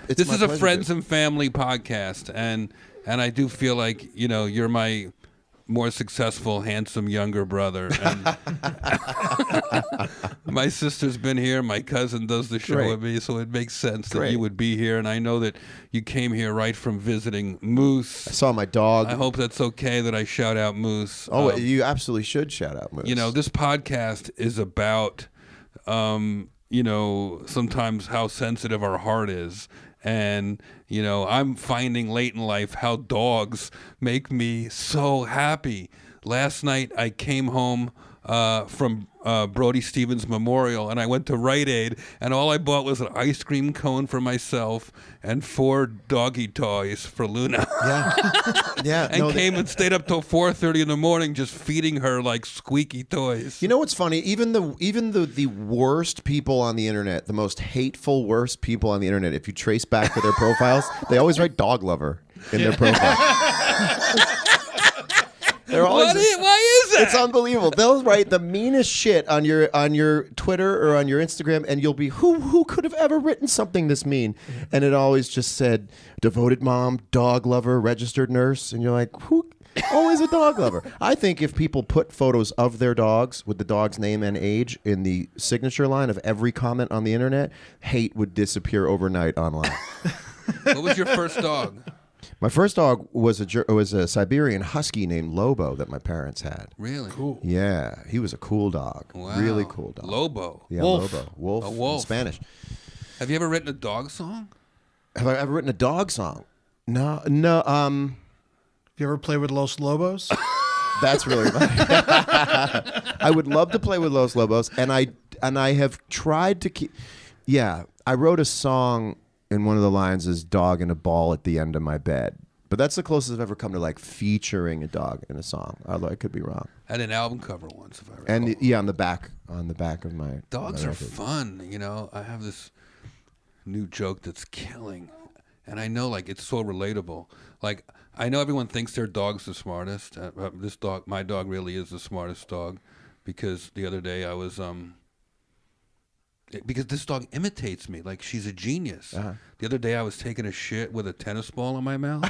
This my is a pleasure, friends dude. and family podcast, and I do feel like you're my more successful, handsome younger brother. And my sister's been here. My cousin does the show Great. with me, so it makes sense that Great. you would be here. And I know that you came here right from visiting Moose. I saw my dog. I hope that's okay that I shout out Moose. Oh, you absolutely should shout out Moose. This podcast is about, sometimes how sensitive our heart is. And, I'm finding late in life how dogs make me so happy. Last night I came home from Brody Stevens Memorial, and I went to Rite Aid, and all I bought was an ice cream cone for myself and 4 doggy toys for Luna. Yeah. And came and stayed up till 4:30 in the morning just feeding her like squeaky toys. You know what's funny? Even the worst people on the internet, the most hateful, worst people on the internet, if you trace back to their profiles, they always write dog lover in their profile. They're always, why is that? it's unbelievable. They'll write the meanest shit on your Twitter or on your Instagram, and you'll be who could have ever written something this mean? And it always just said devoted mom, dog lover, registered nurse, and you're like, who? Always a dog lover. I think if people put photos of their dogs with the dog's name and age in the signature line of every comment on the internet, hate would disappear overnight online. What was your first dog? My first dog was a Siberian Husky named Lobo that my parents had. Really? Cool. Yeah, he was a cool dog. Wow. Really cool dog. Lobo. Yeah, Wolf. Lobo. Wolf. A wolf. In Spanish. Have you ever written a dog song? Have I ever written a dog song? No. Have you ever played with Los Lobos? That's really funny. I would love to play with Los Lobos, and I have tried to keep. Yeah, I wrote a song, and one of the lines is "dog and a ball at the end of my bed." But that's the closest I've ever come to like featuring a dog in a song. Although I could be wrong. I had an album cover once, if I recall. And yeah, on the back of my Dogs my are record. fun. I have this new joke that's killing, and I know like it's so relatable. Like I know everyone thinks their dog's the smartest. My dog really is the smartest dog, because the other day I was because this dog imitates me like she's a genius. Uh-huh. The other day I was taking a shit with a tennis ball in my mouth.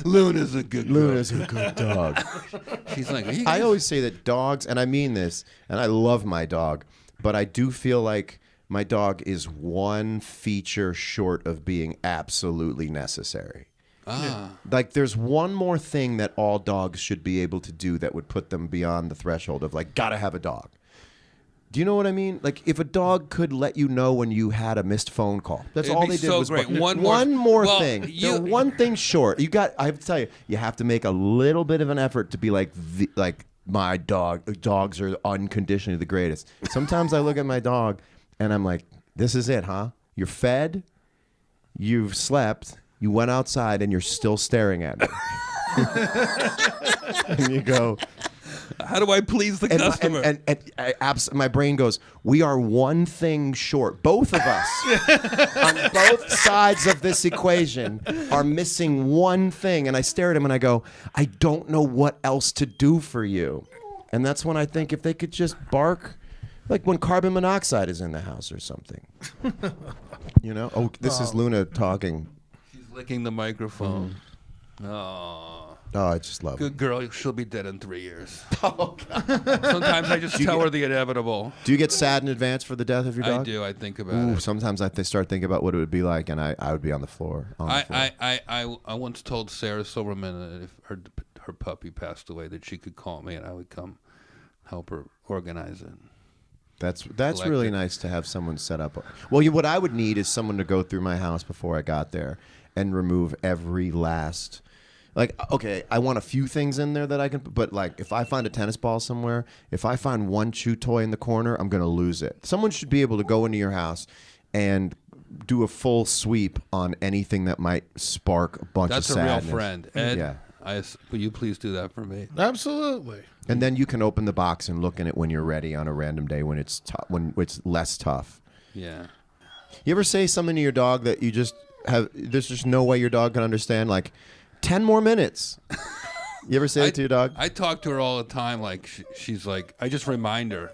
Luna's a good girl. Luna's a good dog. She's like, I always say that dogs, and I mean this, and I love my dog, but I do feel like my dog is one feature short of being absolutely necessary. Like there's one more thing that all dogs should be able to do that would put them beyond the threshold of like, gotta have a dog. Do you know what I mean? Like if a dog could let you know when you had a missed phone call. That's It'd all be they did so was great. bark. One more well, thing. They're one thing short. I have to tell you, you have to make a little bit of an effort to be like my dog. Dogs are unconditionally the greatest. Sometimes I look at my dog and I'm like, this is it, huh? You're fed, you've slept, you went outside, and you're still staring at me. And you go, how do I please the customer? my brain goes, we are one thing short. Both of us on both sides of this equation are missing one thing. And I stare at him and I go, I don't know what else to do for you. And that's when I think if they could just bark, like when carbon monoxide is in the house or something. Oh, this is Luna talking. She's licking the microphone. Oh. Oh, I just love it. Good girl. She'll be dead in 3 years. Oh, God. Sometimes I just tell her the inevitable. Do you get sad in advance for the death of your dog? I do. I think about Ooh, it. sometimes I start thinking about what it would be like, and I would be on the floor. I once told Sarah Silverman that if her puppy passed away, that she could call me and I would come help her organize it. That's really nice to have someone set up. Well, what I would need is someone to go through my house before I got there and remove every last. Like, okay, I want a few things in there that I can, but like if I find a tennis ball somewhere, if I find one chew toy in the corner, I'm going to lose it. Someone should be able to go into your house and do a full sweep on anything that might spark a bunch That's of a sadness. real friend. Ed, Yeah. will you please do that for me? Absolutely. And then you can open the box and look in it when you're ready on a random day when it's when it's less tough. Yeah. You ever say something to your dog that you just have, there's just no way your dog can understand, like 10 more minutes? You ever say it to your dog? I talk to her all the time. Like she's like, I just remind her.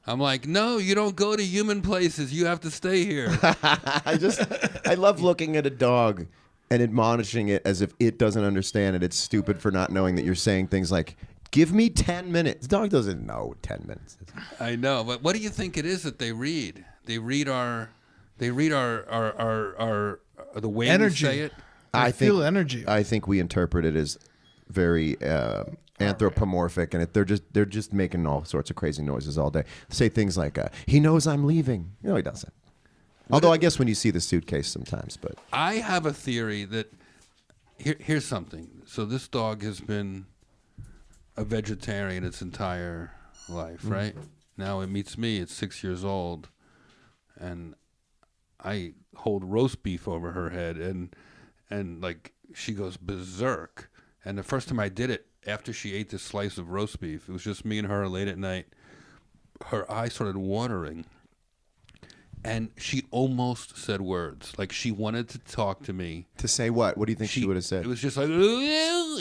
I'm like, no, you don't go to human places. You have to stay here. I love looking at a dog and admonishing it as if it doesn't understand it. It's stupid for not knowing that you're saying things like, give me 10 minutes. The dog doesn't know 10 minutes. I know, but what do you think it is that they read? They read our the way Energy. we say it. I feel energy. I think we interpret it as very anthropomorphic, and they're just making all sorts of crazy noises all day. Say things like, "He knows I'm leaving." No, he doesn't. Although I guess when you see the suitcase sometimes, but I have a theory that here's something. So this dog has been a vegetarian its entire life, right? Now it meets me. It's 6 years old, and I hold roast beef over her head, and like she goes berserk. And the first time I did it, after she ate this slice of roast beef, it was just me and her late at night. Her eyes started watering, and she almost said words. Like she wanted to talk to me. to say what? What do you think she would have said? It was just like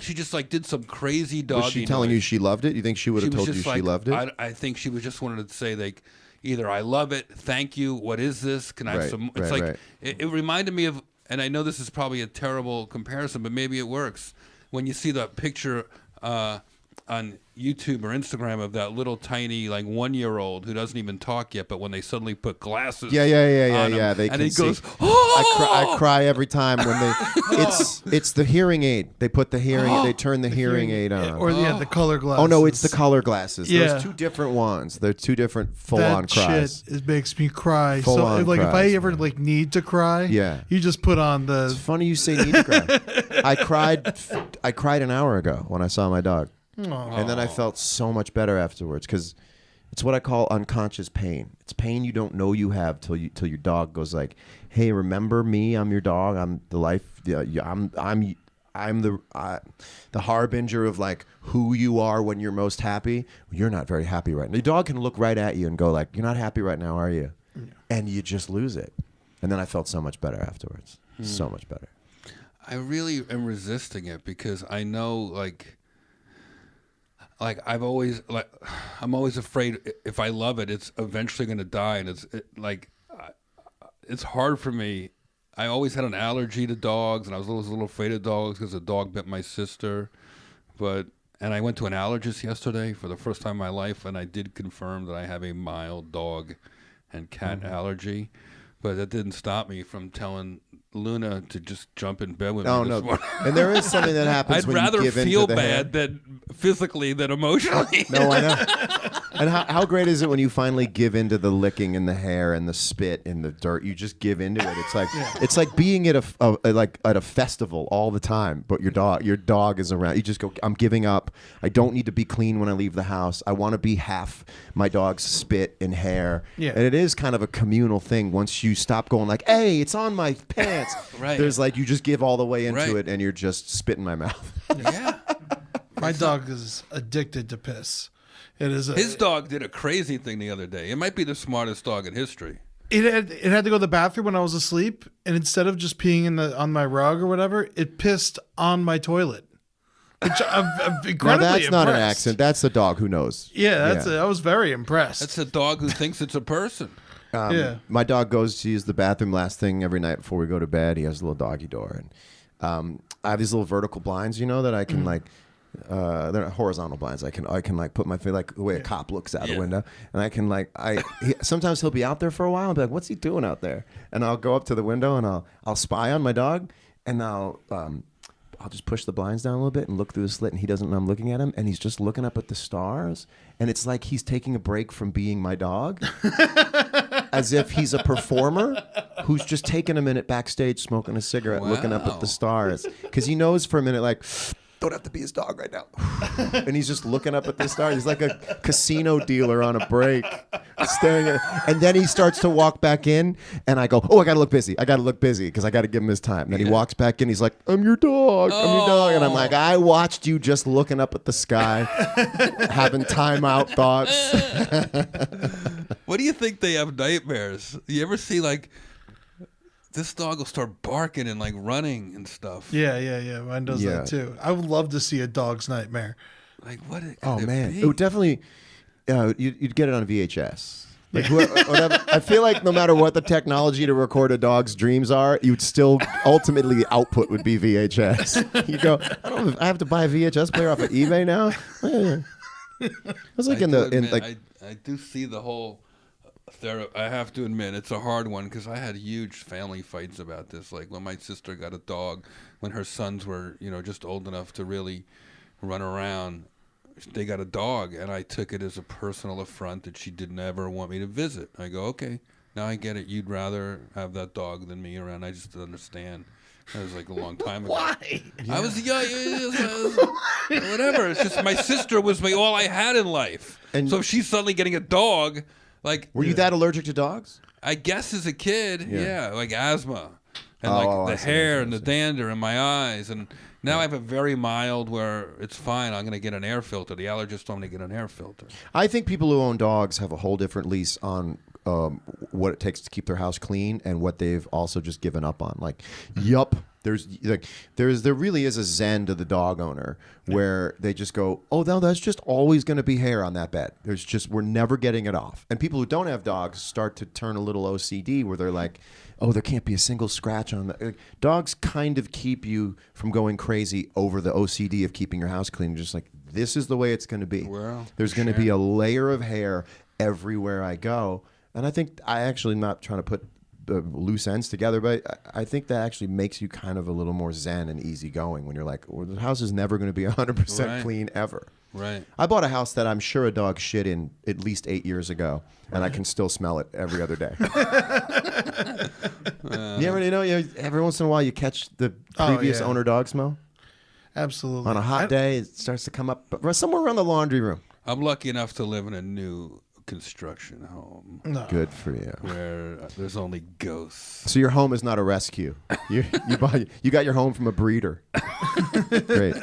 she just like did some crazy doggy. Was she telling you she loved it? You think she would have told you she loved it? I think she was just wanted to say like, either I love it, thank you, what is this? Can I have Right, some? It's right, like right. it reminded me of, and I know this is probably a terrible comparison, but maybe it works. When you see the picture on YouTube or Instagram of that little tiny like 1-year-old who doesn't even talk yet, but when they suddenly put glasses, Yeah. on him, They and can he see. goes, oh! I cry every time when they. It's the hearing aid. They put the hearing. They turn the hearing aid on. Or the color glasses. Oh no, it's the color glasses. Yeah. There's two different ones. They're two different full-on that cries. shit it makes me cry. Full So on like if I cries, ever like need to cry, Yeah. you just put on It's the funny you say need to cry. I cried an hour ago when I saw my dog, and then I felt so much better afterwards because it's what I call unconscious pain. It's pain you don't know you have till your dog goes like, "Hey, remember me? I'm your dog. I'm the life. I'm the harbinger of like who you are when you're most happy. You're not very happy right now. The dog can look right at you and go like, "You're not happy right now, are you?" And you just lose it. And then I felt so much better afterwards. So much better. I really am resisting it because I know like I'm always afraid if I love it, it's eventually going to die, and it's hard for me. I always had an allergy to dogs, and I was always a little afraid of dogs because a dog bit my sister. And I went to an allergist yesterday for the first time in my life, and I did confirm that I have a mild dog and cat allergy. But that didn't stop me from telling Luna to just jump in bed with me this morning. And there is something that happens I'd when rather you give feel into the bad than physically than emotionally. No, I know. And how great is it when you finally give into the licking and the hair and the spit and the dirt? You just give into it. It's like being at a festival all the time, but your dog is around. You just go, I'm giving up. I don't need to be clean when I leave the house. I want to be half my dog's spit and hair. Yeah. And it is kind of a communal thing once you stop going like, hey, it's on my pants. Right. There's like, you just give all the way into Right. it and you're just spit in my mouth. Yeah. my dog is addicted to piss. It is His dog did a crazy thing the other day. It might be the smartest dog in history. It had to go to the bathroom when I was asleep, and instead of just peeing on my rug or whatever, it pissed on my toilet. Which I'm incredibly Now that's not an impressed. accident. That's the dog who knows. Yeah, I was very impressed. That's a dog who thinks it's a person. Yeah. My dog goes to use the bathroom last thing every night before we go to bed. He has a little doggy door, and I have these little vertical blinds, that I can like. They're not horizontal blinds. I can like put my face like the way a cop looks out the window, and I can like sometimes he'll be out there for a while and be like, "What's he doing out there?" And I'll go up to the window and I'll spy on my dog, and I'll just push the blinds down a little bit and look through the slit, and he doesn't know I'm looking at him, and he's just looking up at the stars, and it's like he's taking a break from being my dog, as if he's a performer who's just taking a minute backstage smoking a cigarette, looking up at the stars, because he knows for a minute like. Don't have to be his dog right now. And he's just looking up at the stars. He's like a casino dealer on a break, staring at. And then he starts to walk back in, and I go, "Oh, I gotta look busy. Because I gotta give him his time." And then he walks back in. He's like, "I'm your dog. I'm your dog." And I'm like, "I watched you just looking up at the sky, having timeout thoughts." What do you think they have nightmares? You ever see like this dog will start barking and like running and stuff? Yeah. Mine does Yeah. that too. I would love to see a dog's nightmare. Like what? Oh man, it would definitely. You'd get it on VHS. Like whatever. I feel like no matter what the technology to record a dog's dreams are, you'd still ultimately the output would be VHS. You go, I have to buy a VHS player off of eBay now. I was like I do see the whole I have to admit it's a hard one because I had huge family fights about this. Like when my sister got a dog, when her sons were just old enough to really run around, they got a dog, and I took it as a personal affront that she didn't ever want me to visit. I go, okay, now I get it. You'd rather have that dog than me around. I just don't understand. That was like a long time ago. Why? I was whatever. It's just my sister was all I had in life. And so if she's suddenly getting a dog, like were you that allergic to dogs? I guess as a kid, yeah, like asthma and I the see, hair I and the see. dander in my eyes, and now I have a very mild where it's fine. I'm going to get an air filter. The allergist told me to get an air filter. I think people who own dogs have a whole different lease on what it takes to keep their house clean and what they've also just given up on. Like, there really is a zen to the dog owner where they just go, oh, no, that's just always going to be hair on that bed. We're never getting it off. And people who don't have dogs start to turn a little OCD where they're like, oh, there can't be a single scratch on the dogs. Kind of keep you from going crazy over the OCD of keeping your house clean. Just like, this is the way it's going to be. Well, There's going to be a layer of hair everywhere I go. And I think I actually not trying to put the loose ends together, but I think that actually makes you kind of a little more zen and easygoing when you're like, well, the house is never going to be 100% Right. clean ever. Right. I bought a house that I'm sure a dog shit in at least 8 years ago, and I can still smell it every other day. Every once in a while you catch the previous owner dog smell. Absolutely. On a hot day, it starts to come up somewhere around the laundry room. I'm lucky enough to live in a new construction home No. Good for you. where there's only ghosts. So your home is not a rescue. You got your home from a breeder. Great.